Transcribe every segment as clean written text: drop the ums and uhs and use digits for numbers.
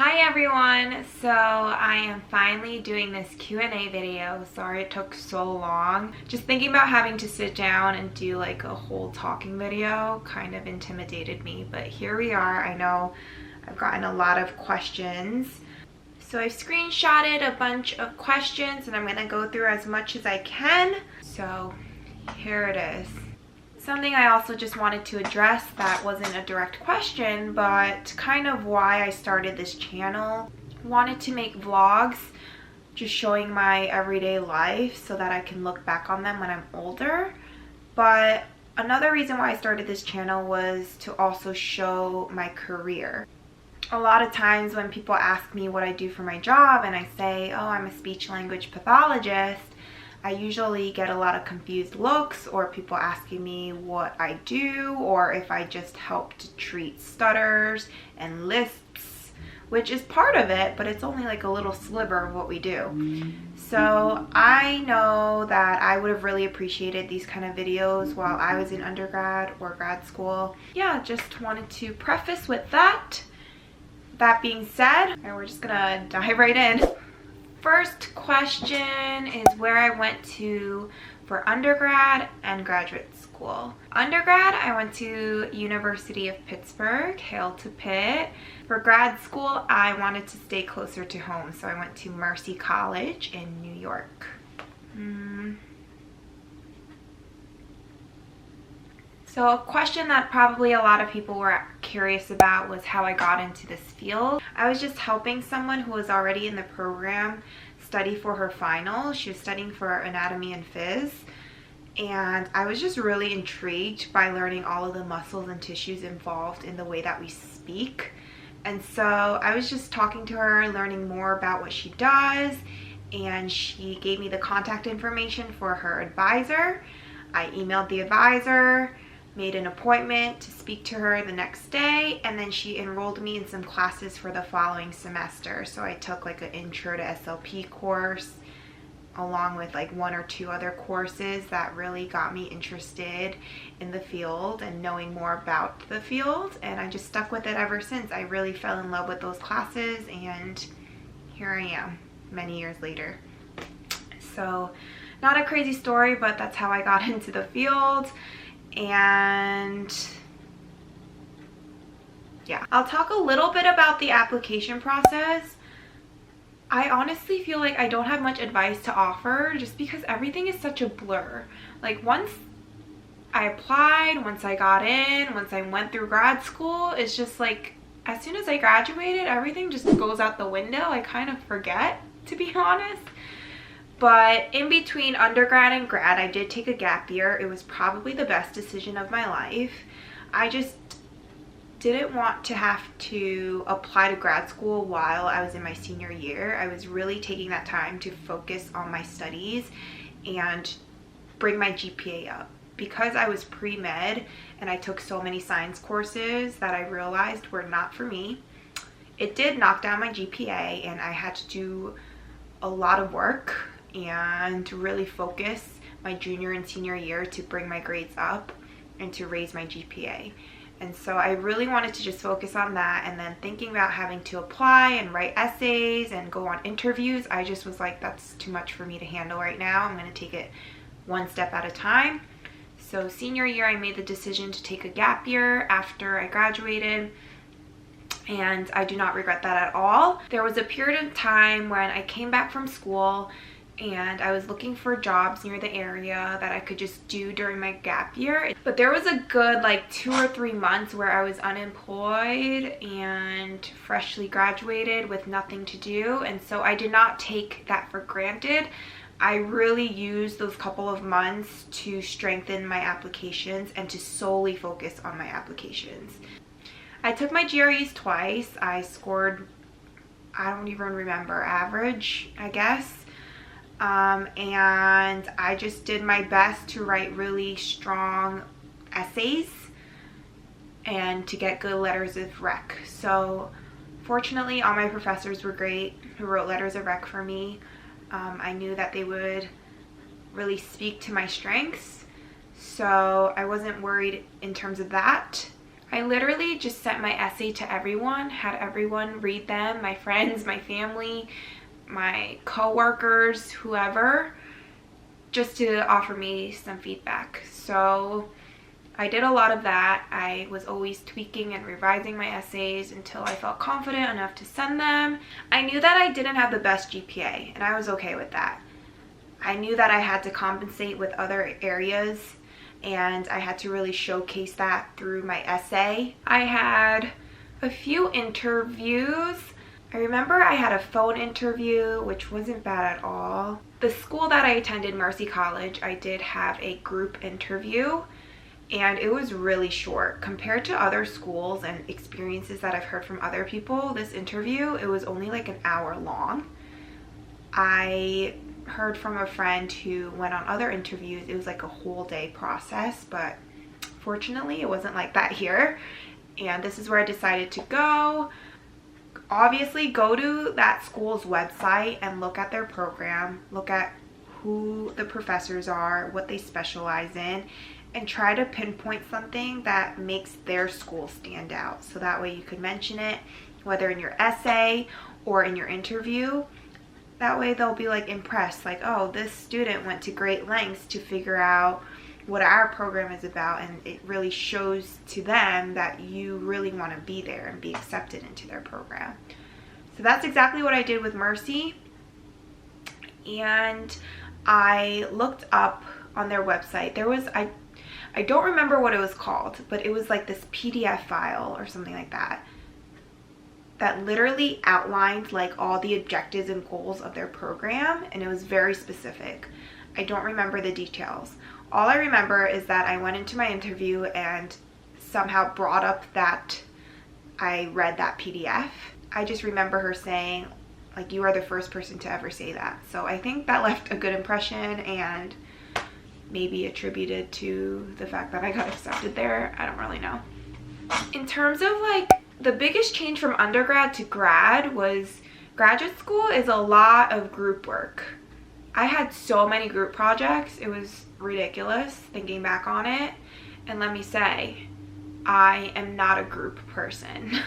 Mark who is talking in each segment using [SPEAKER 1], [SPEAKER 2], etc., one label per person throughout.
[SPEAKER 1] Hi everyone! So I am finally doing this Q&A video. Sorry it took so long. Just thinking about having to sit down and do like a whole talking video kind of intimidated me, but here we are. I know I've gotten a lot of questions. So I've screenshotted a bunch of questions and I'm going to go through as much as I can. So here it is. Something I also just wanted to address that wasn't a direct question, but kind of why I started this channel. Wanted to make vlogs just showing my everyday life so that I can look back on them when I'm older. But another reason why I started this channel was to also show my career. A lot of times when people ask me what I do for my job and I say, oh, I'm a speech language pathologist, I usually get a lot of confused looks or people asking me what I do or if I just help to treat stutters and lisps, which is part of it, but it's only like a little sliver of what we do. So I know that I would have really appreciated these kind of videos while I was in undergrad or grad school. Yeah, just wanted to preface with that. That being said, we're just gonna dive right in. First question is where I went to for undergrad and graduate school. Undergrad, I went to University of Pittsburgh, hail to Pitt. For grad school, I wanted to stay closer to home, so I went to Mercy College in New York. So a question that probably a lot of people were curious about was how I got into this field. I was just helping someone who was already in the program study for her final. She was studying for anatomy and phys. And I was just really intrigued by learning all of the muscles and tissues involved in the way that we speak. And so I was just talking to her, learning more about what she does. And she gave me the contact information for her advisor. I emailed the advisor, made an appointment to speak to her the next day, and then she enrolled me in some classes for the following semester. So I took like an intro to SLP course along with like one or two other courses that really got me interested in the field and knowing more about the field, and I just stuck with it ever since. I really fell in love with those classes and here I am many years later. So not a crazy story, but that's how I got into the field. And yeah, I'll talk a little bit about the application process. I honestly feel like I don't have much advice to offer just because everything is such a blur. Like once I applied, once I got in, once I went through grad school, it's just like as soon as I graduated, everything just goes out the window. I kind of forget, to be honest. But in between undergrad and grad, I did take a gap year. It was probably the best decision of my life. I just didn't want to have to apply to grad school while I was in my senior year. I was really taking that time to focus on my studies and bring my GPA up. Because I was pre-med and I took so many science courses that I realized were not for me, it did knock down my GPA and I had to do a lot of work and to really focus my junior and senior year to bring my grades up and to raise my GPA. And so I really wanted to just focus on that, and then thinking about having to apply and write essays and go on interviews, I just was like, that's too much for me to handle right now. I'm going to take it one step at a time. So senior year, I made the decision to take a gap year after I graduated, and I do not regret that at all. There was a period of time when I came back from school and I was looking for jobs near the area that I could just do during my gap year. But there was a good like 2 or 3 months where I was unemployed and freshly graduated with nothing to do. And so I did not take that for granted. I really used those couple of months to strengthen my applications and to solely focus on my applications. I took my GREs twice. I scored, I don't even remember, average, I guess. And I just did my best to write really strong essays and to get good letters of rec. So fortunately, all my professors were great who wrote letters of rec for me. I knew that they would really speak to my strengths, so I wasn't worried in terms of that. I literally just sent my essay to everyone, had everyone read them, my friends, my family, my coworkers, whoever, just to offer me some feedback. So I did a lot of that. I was always tweaking and revising my essays until I felt confident enough to send them. I knew that I didn't have the best GPA, and I was okay with that. I knew that I had to compensate with other areas, and I had to really showcase that through my essay. I had a few interviews. I remember I had a phone interview, which wasn't bad at all. The school that I attended, Mercy College, I did have a group interview, and it was really short. Compared to other schools and experiences that I've heard from other people, this interview, it was only like an hour long. I heard from a friend who went on other interviews, it was like a whole day process, but fortunately it wasn't like that here. And this is where I decided to go. Obviously, go to that school's website and look at their program, look at who the professors are, what they specialize in, and try to pinpoint something that makes their school stand out. So that way you could mention it, whether in your essay or in your interview. That way they'll be like impressed, like, oh, this student went to great lengths to figure out what our program is about, and it really shows to them that you really want to be there and be accepted into their program. So that's exactly what I did with Mercy. And I looked up on their website. There was, I don't remember what it was called, but it was like this PDF file or something like that, that literally outlined like all the objectives and goals of their program, and it was very specific. I don't remember the details. All I remember is that I went into my interview and somehow brought up that I read that PDF. I just remember her saying, like, you are the first person to ever say that. So I think that left a good impression, and maybe attributed to the fact that I got accepted there. I don't really know. In terms of like the biggest change from undergrad to grad was graduate school is a lot of group work. I had so many group projects. It was ridiculous thinking back on it. And let me say, I am not a group person.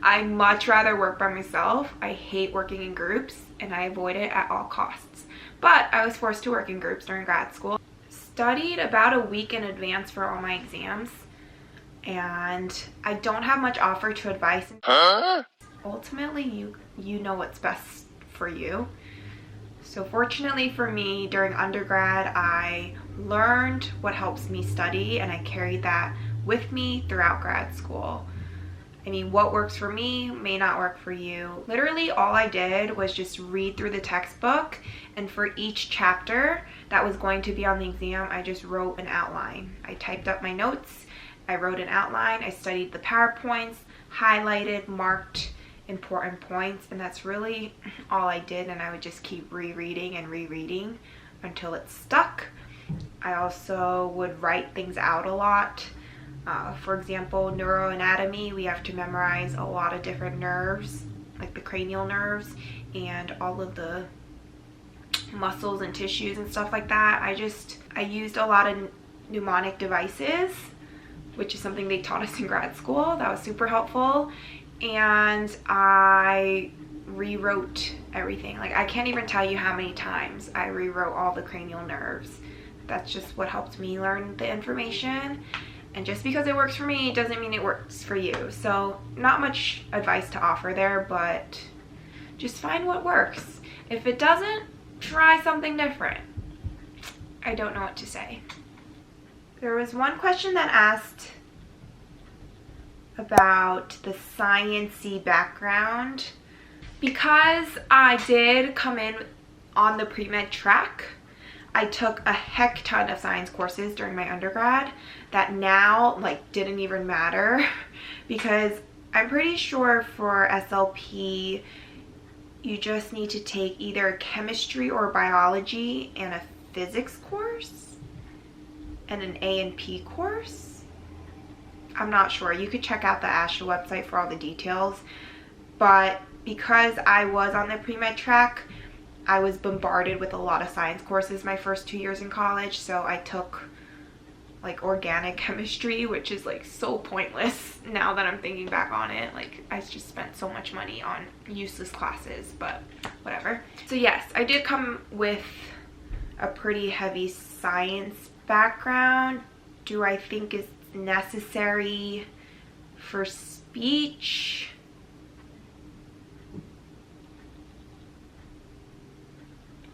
[SPEAKER 1] I much rather work by myself. I hate working in groups, and I avoid it at all costs. But I was forced to work in groups during grad school. Studied about a week in advance for all my exams, and I don't have much offer to advice. Ultimately, you know what's best for you. So fortunately for me, during undergrad, I learned what helps me study, and I carried that with me throughout grad school. I mean, what works for me may not work for you. Literally, all I did was just read through the textbook, and for each chapter that was going to be on the exam, I just wrote an outline. I typed up my notes, I wrote an outline, I studied the PowerPoints, highlighted, marked important points, and that's really all I did, and I would just keep rereading and rereading until it stuck. I also would write things out a lot. For example, neuroanatomy, we have to memorize a lot of different nerves, like the cranial nerves and all of the muscles and tissues and stuff like that. I used a lot of mnemonic devices, which is something they taught us in grad school. That was super helpful. And I rewrote everything. Like, I can't even tell you how many times I rewrote all the cranial nerves. That's just what helped me learn the information. And just because it works for me doesn't mean it works for you. So not much advice to offer there, but just find what works. If it doesn't, try something different. I don't know what to say. There was one question that asked about the science-y background. Because I did come in on the pre-med track, I took a heck ton of science courses during my undergrad that now like didn't even matter, because I'm pretty sure for SLP you just need to take either chemistry or biology and a physics course and an A&P course. I'm not sure. You could check out the ASHA website for all the details. But because I was on the pre-med track, I was bombarded with a lot of science courses my first 2 years in college. So I took like organic chemistry, which is like so pointless now that I'm thinking back on it. Like I just spent so much money on useless classes, but whatever. So yes, I did come with a pretty heavy science background. Do I think it's necessary for speech?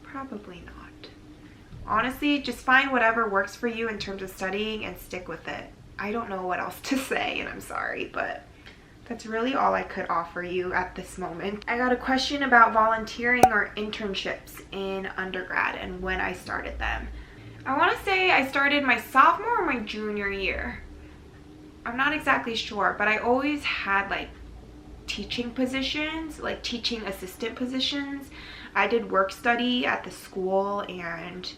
[SPEAKER 1] Probably not. Honestly, just find whatever works for you in terms of studying and stick with it. I don't know what else to say, and I'm sorry, but that's really all I could offer you at this moment. I got a question about volunteering or internships in undergrad and when I started them. I want to say I started my sophomore or my junior year. I'm not exactly sure, but I always had like teaching positions, like teaching assistant positions. I did work study at the school and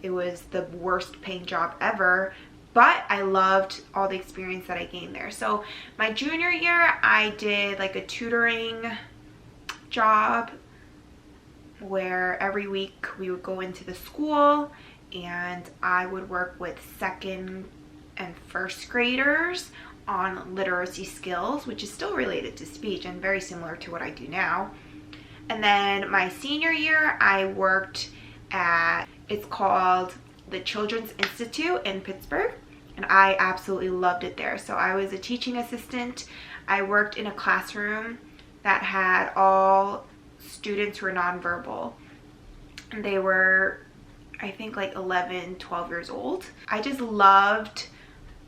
[SPEAKER 1] it was the worst paying job ever, but I loved all the experience that I gained there. So my junior year, I did like a tutoring job where every week we would go into the school and I would work with second and first graders on literacy skills, which is still related to speech and very similar to what I do now. And then my senior year, I worked at, it's called the Children's Institute in Pittsburgh, and I absolutely loved it there. So I was a teaching assistant. I worked in a classroom that had all students who were nonverbal, and they were, I think, like 11, 12 years old. I just loved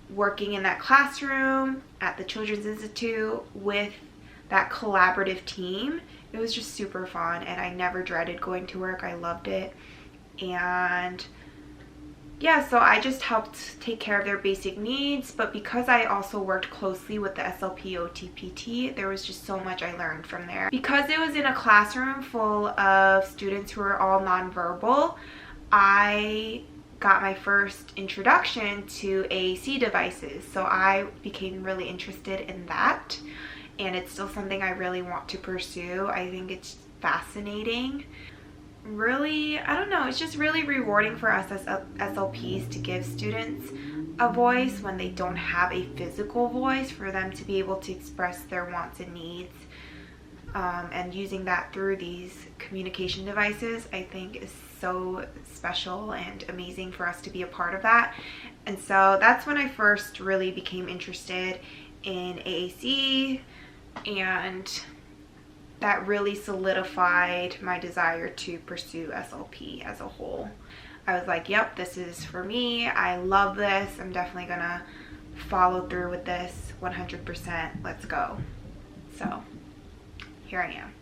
[SPEAKER 1] working in that classroom at the Children's Institute with that collaborative team. It was just super fun and I never dreaded going to work. I loved it. And yeah, so I just helped take care of their basic needs, but because I also worked closely with the SLP OTPT, there was just so much I learned from there. Because it was in a classroom full of students who were all nonverbal, I got my first introduction to AAC devices. So I became really interested in that. And it's still something I really want to pursue. I think it's fascinating. Really, I don't know, it's just really rewarding for us as SLPs to give students a voice when they don't have a physical voice, for them to be able to express their wants and needs. And using that through these communication devices, I think is so special and amazing for us to be a part of that. And so that's when I first really became interested in AAC, and that really solidified my desire to pursue SLP as a whole. I was like, yep, this is for me. I love this. I'm definitely gonna follow through with this 100%. Let's go. So here I am.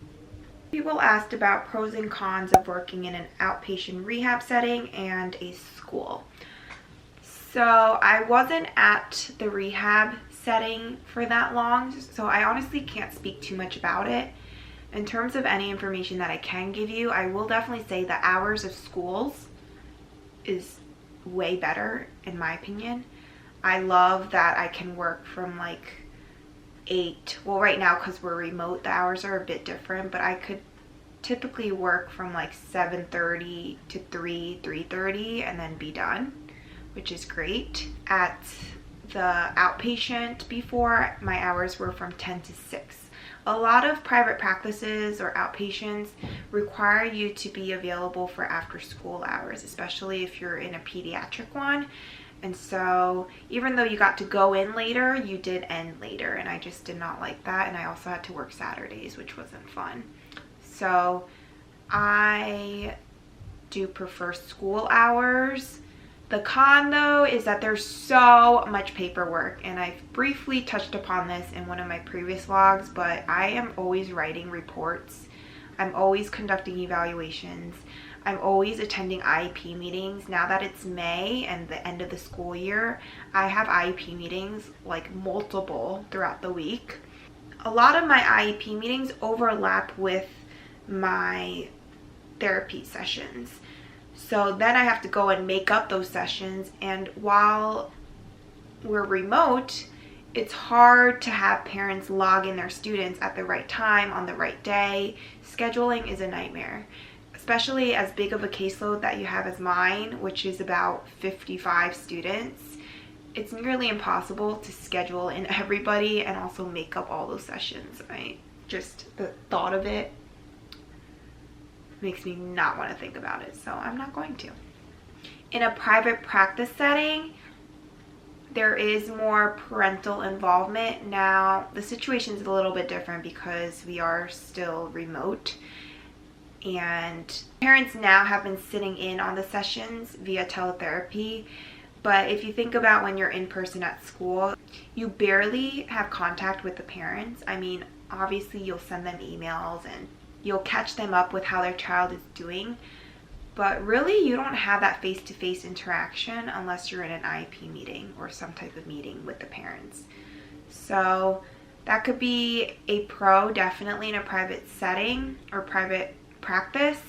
[SPEAKER 1] People asked about pros and cons of working in an outpatient rehab setting and a school. So I wasn't at the rehab setting for that long, so I honestly can't speak too much about it. In terms of any information that I can give you, I will definitely say the hours of schools is way better in my opinion. I love that I can work from like 8, well right now because we're remote the hours are a bit different, but I could typically work from like 7:30 to 3:30 and then be done, which is great. At the outpatient before, my hours were from 10 to 6. A lot of private practices or outpatients require you to be available for after school hours, especially if you're in a pediatric one. And so even though you got to go in later, you did end later, and I just did not like that. And I also had to work Saturdays, which wasn't fun. So I do prefer school hours. The con though is that there's so much paperwork, and I've briefly touched upon this in one of my previous vlogs, but I am always writing reports. I'm always conducting evaluations. I'm always attending IEP meetings. Now that it's May and the end of the school year, I have IEP meetings, like multiple throughout the week. A lot of my IEP meetings overlap with my therapy sessions. So then I have to go and make up those sessions, and while we're remote, it's hard to have parents log in their students at the right time on the right day. Scheduling is a nightmare, especially as big of a caseload that you have as mine, which is about 55 students. it's nearly impossible to schedule in everybody and also make up all those sessions. Just the thought of it makes me not want to think about it, so I'm not going to. In a private practice setting, there is more parental involvement. Now, the situation is a little bit different because we are still remote, and parents now have been sitting in on the sessions via teletherapy. But if you think about when you're in person at school, you barely have contact with the parents. I mean, obviously you'll send them emails and you'll catch them up with how their child is doing, but really you don't have that face-to-face interaction unless you're in an IEP meeting or some type of meeting with the parents. So that could be a pro, definitely, in a private setting or private practice,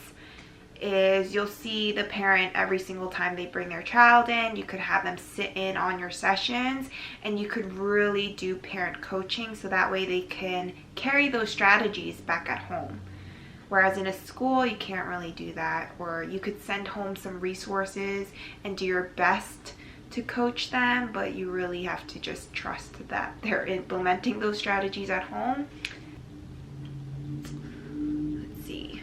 [SPEAKER 1] is you'll see the parent every single time they bring their child in. You could have them sit in on your sessions, and you could really do parent coaching so that way they can carry those strategies back at home. Whereas in a school, you can't really do that. Or you could send home some resources and do your best to coach them, but you really have to just trust that they're implementing those strategies at home. Let's see.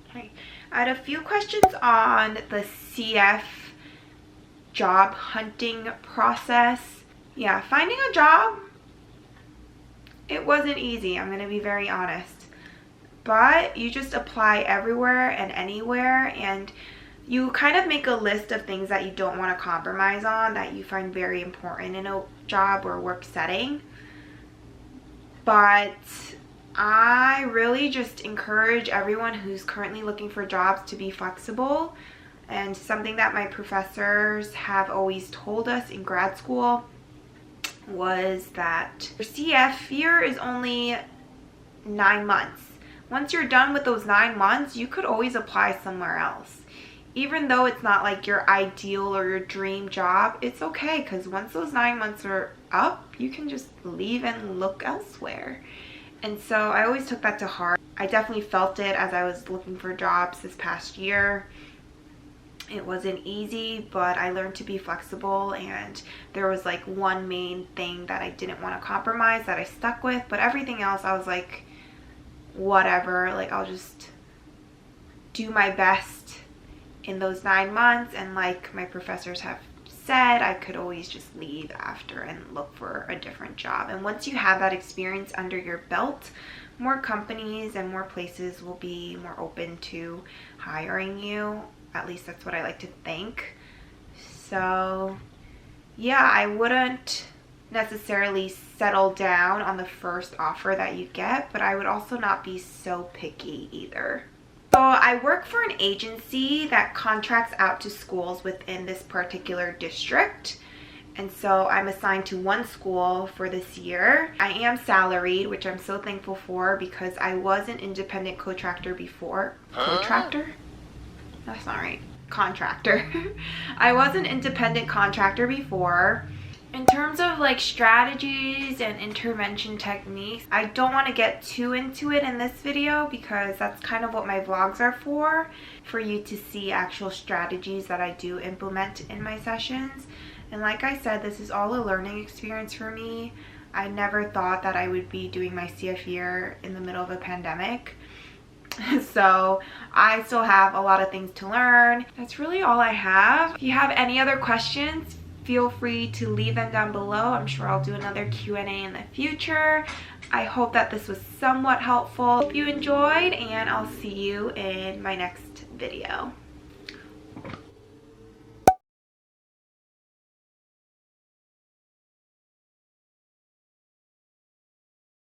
[SPEAKER 1] Okay. I had a few questions on the CF job hunting process. Yeah, finding a job, it wasn't easy, I'm gonna be very honest. But you just apply everywhere and anywhere, and you kind of make a list of things that you don't want to compromise on, that you find very important in a job or work setting. But I really just encourage everyone who's currently looking for jobs to be flexible. And something that my professors have always told us in grad school was that your CF year is only 9 months. Once you're done with those 9 months, you could always apply somewhere else. Even though it's not like your ideal or your dream job, it's okay, because once those 9 months are up, you can just leave and look elsewhere. And so I always took that to heart. I definitely felt it as I was looking for jobs this past year. It wasn't easy, but I learned to be flexible, and there was like one main thing that I didn't want to compromise that I stuck with, but everything else I was like, whatever, like I'll just do my best in those 9 months, and like my professors have said, I could always just leave after and look for a different job. And once you have that experience under your belt, more companies and more places will be more open to hiring you. At least that's what I like to think. So yeah, I wouldn't necessarily settle down on the first offer that you get, but I would also not be so picky either. So I work for an agency that contracts out to schools within this particular district. And so I'm assigned to one school for this year. I am salaried, which I'm so thankful for, because I was an independent contractor before. Contractor? That's not right. Contractor. I was an independent contractor before. In terms of like strategies and intervention techniques, I don't want to get too into it in this video because that's kind of what my vlogs are for you to see actual strategies that I do implement in my sessions. And like I said, this is all a learning experience for me. I never thought that I would be doing my CF year in the middle of a pandemic. So I still have a lot of things to learn. That's really all I have. If you have any other questions, feel free to leave them down below. I'm sure I'll do another Q&A in the future. I hope that this was somewhat helpful. Hope you enjoyed, and I'll see you in my next video.